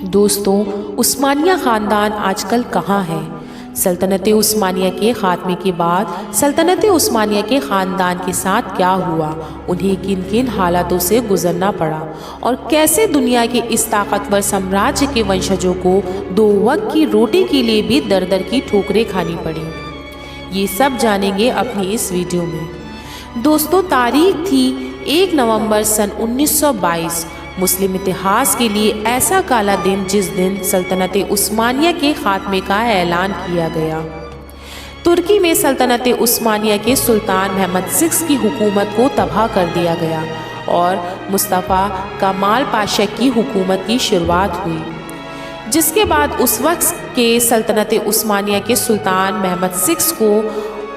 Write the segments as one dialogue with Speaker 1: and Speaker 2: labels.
Speaker 1: دوستوں، عثمانیہ خاندان آج کل کہاں ہے؟ سلطنت عثمانیہ کے خاتمے کے بعد سلطنت عثمانیہ کے خاندان کے ساتھ کیا ہوا، انہیں کن کن حالاتوں سے گزرنا پڑا اور کیسے دنیا کے اس طاقتور سامراجیہ کے ونشجوں کو دو وقت کی روٹی کے لیے بھی در در کی ٹھوکریں کھانی پڑیں، یہ سب جانیں گے اپنی اس ویڈیو میں۔ دوستوں، تاریخ تھی 1 نومبر سن 1922، مسلم اتہاس کے لیے ایسا کالا دن جس دن سلطنت عثمانیہ کے خاتمے کا اعلان کیا گیا۔ ترکی میں سلطنت عثمانیہ کے سلطان محمد سکس کی حکومت کو تباہ کر دیا گیا اور مصطفیٰ کمال پاشا کی حکومت کی شروعات ہوئی، جس کے بعد اس وقت کے سلطنت عثمانیہ کے سلطان محمد سکس کو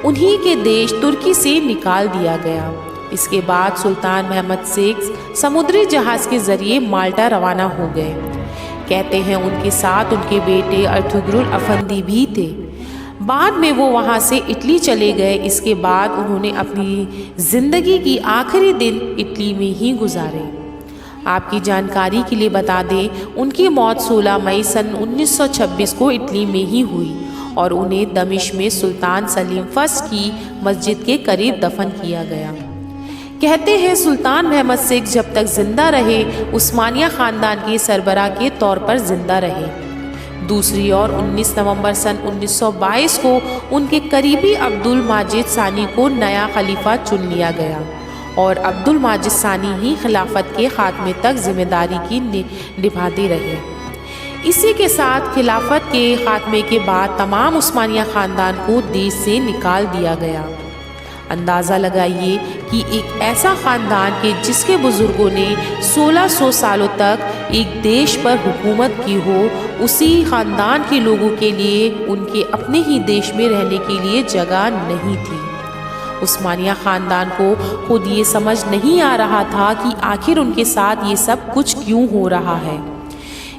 Speaker 1: انہی کے دیش ترکی سے نکال دیا گیا۔ اس کے بعد سلطان محمد سکس سمندری جہاز کے ذریعے مالٹا روانہ ہو گئے۔ کہتے ہیں ان کے ساتھ ان کے بیٹے ارطغرل افندی بھی تھے۔ بعد میں وہ وہاں سے اٹلی چلے گئے۔ اس کے بعد انہوں نے اپنی زندگی کی آخری دن اٹلی میں ہی گزارے۔ آپ کی جانکاری کے لیے بتا دیں، ان کی موت 16 مئی سن 1926 کو اٹلی میں ہی ہوئی اور انہیں دمشق میں سلطان سلیم فرسٹ کی مسجد کے قریب دفن کیا گیا۔ کہتے ہیں سلطان محمد سکس جب تک زندہ رہے عثمانیہ خاندان کے سربراہ کے طور پر زندہ رہے۔ دوسری اور 19 نومبر سن 1922 کو ان کے قریبی عبد المجید ثانی کو نیا خلیفہ چن لیا گیا اور عبد المجید ثانی ہی خلافت کے خاتمے تک ذمہ داری کی نبھاتے رہے۔ اسی کے ساتھ خلافت کے خاتمے کے بعد تمام عثمانیہ خاندان کو دیش سے نکال دیا گیا۔ اندازہ لگائیے کہ ایک ایسا خاندان کہ جس کے بزرگوں نے 1600 سالوں تک ایک دیش پر حکومت کی ہو، اسی خاندان کے لوگوں کے لیے ان کے اپنے ہی دیش میں رہنے کے لیے جگہ نہیں تھی۔ عثمانیہ خاندان کو خود یہ سمجھ نہیں آ رہا تھا کہ آخر ان کے ساتھ یہ سب کچھ کیوں ہو رہا ہے۔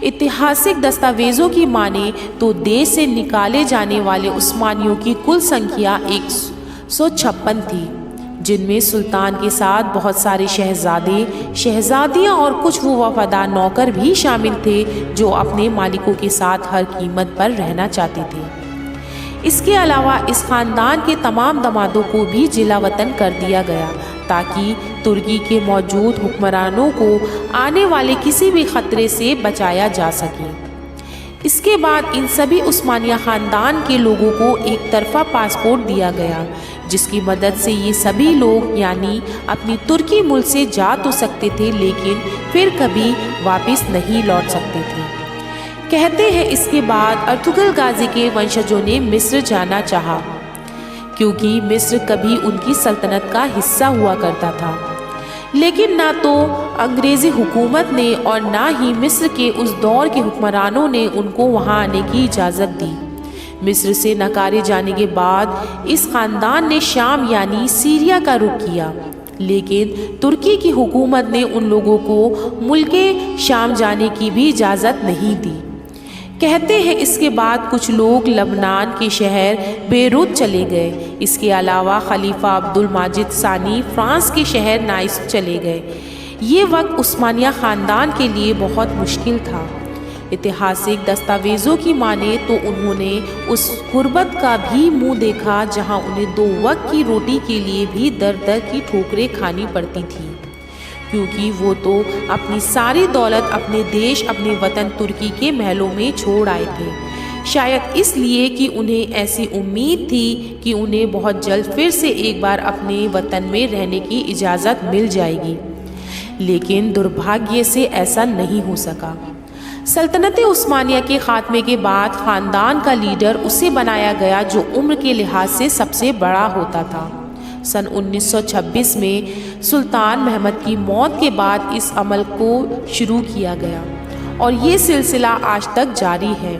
Speaker 1: اتہاسک دستاویزوں کی مانیں تو دیش سے نکالے جانے والے عثمانیوں کی کل سنکھیا 156 تھی، جن میں سلطان کے ساتھ بہت سارے شہزادے، شہزادیاں اور کچھ وہ وفادار نوکر بھی شامل تھے جو اپنے مالکوں کے ساتھ ہر قیمت پر رہنا چاہتے تھے۔ اس کے علاوہ اس خاندان کے تمام دامادوں کو بھی جلا وطن کر دیا گیا تاکہ ترکی کے موجود حکمرانوں کو آنے والے کسی بھی خطرے سے بچایا جا سکے۔ اس کے بعد ان سبھی عثمانیہ خاندان کے لوگوں کو ایک طرفہ پاسپورٹ دیا گیا، جس کی مدد سے یہ سبھی لوگ یعنی اپنی ترکی ملک سے جا تو سکتے تھے لیکن پھر کبھی واپس نہیں لوٹ سکتے تھے۔ کہتے ہیں اس کے بعد ارطغرل غازی کے ونشجوں نے مصر جانا چاہا، کیونکہ مصر کبھی ان کی سلطنت کا حصہ ہوا کرتا تھا، لیکن نہ تو انگریزی حکومت نے اور نہ ہی مصر کے اس دور کے حکمرانوں نے ان کو وہاں آنے کی اجازت دی۔ مصر سے نکارے جانے کے بعد اس خاندان نے شام یعنی سیریا کا رخ کیا، لیکن ترکی کی حکومت نے ان لوگوں کو ملک شام جانے کی بھی اجازت نہیں دی۔ کہتے ہیں اس کے بعد کچھ لوگ لبنان کے شہر بیروت چلے گئے۔ اس کے علاوہ خلیفہ عبد المجید ثانی فرانس کے شہر نائس چلے گئے۔ یہ وقت عثمانیہ خاندان کے لیے بہت مشکل تھا۔ اتہاسک دستاویزوں کی مانیں تو انہوں نے اس غربت کا بھی منہ دیکھا جہاں انہیں 2 وقت کی روٹی کے لیے بھی در در کی ٹھوکریں کھانی پڑتی تھیں، کیونکہ وہ تو اپنی ساری دولت اپنے دیش، اپنے وطن ترکی کے محلوں میں چھوڑ آئے تھے، شاید اس لیے کہ انہیں ایسی امید تھی کہ انہیں بہت جلد پھر سے ایک بار اپنے وطن میں رہنے کی اجازت مل جائے گی، لیکن دربھاگیہ سے ایسا نہیں ہو سکا۔ سلطنت عثمانیہ کے خاتمے کے بعد خاندان کا لیڈر اسے بنایا گیا جو عمر کے لحاظ سے سب سے بڑا ہوتا تھا۔ سن 1926 میں سلطان محمد کی موت کے بعد اس عمل کو شروع کیا گیا اور یہ سلسلہ آج تک جاری ہے۔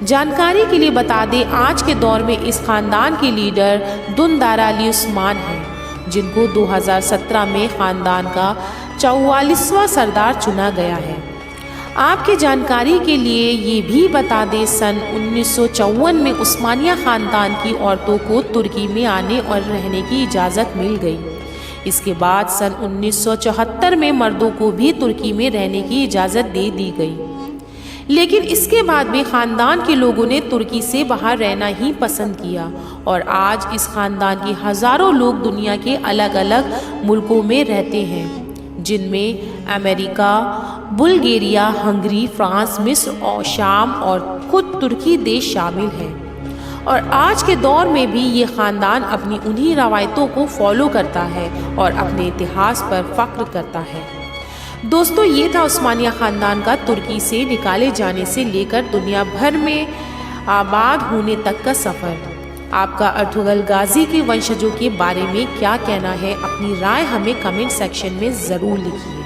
Speaker 1: جانکاری کے لیے بتا دیں، آج کے دور میں اس خاندان کے لیڈر دندار علی عثمان ہیں، جن کو 2017 میں خاندان کا 44واں سردار چنا گیا ہے۔ آپ کی جانکاری کے لیے یہ بھی بتا دیں، سن 1954 میں عثمانیہ خاندان کی عورتوں کو ترکی میں آنے اور رہنے کی اجازت مل گئی۔ اس کے بعد سن 1974 میں مردوں کو بھی ترکی میں رہنے کی اجازت دے دی گئی۔ لیکن اس کے بعد بھی خاندان کے لوگوں نے ترکی سے باہر رہنا ہی پسند کیا اور آج اس خاندان کی ہزاروں لوگ دنیا کے الگ الگ ملکوں میں رہتے ہیں، جن میں امریکہ، بلغاریہ، ہنگری، فرانس، مصر اور شام اور خود ترکی دیش شامل ہیں۔ اور آج کے دور میں بھی یہ خاندان اپنی انہی روایتوں کو فالو کرتا ہے اور اپنے اتہاس پر فخر کرتا ہے۔ دوستو، یہ تھا عثمانیہ خاندان کا ترکی سے نکالے جانے سے لے کر دنیا بھر میں آباد ہونے تک کا سفر۔ آپ کا ارطغرل غازی کے ونشجوں کے بارے میں کیا کہنا ہے؟ اپنی رائے ہمیں کمنٹ سیکشن میں ضرور لکھیے۔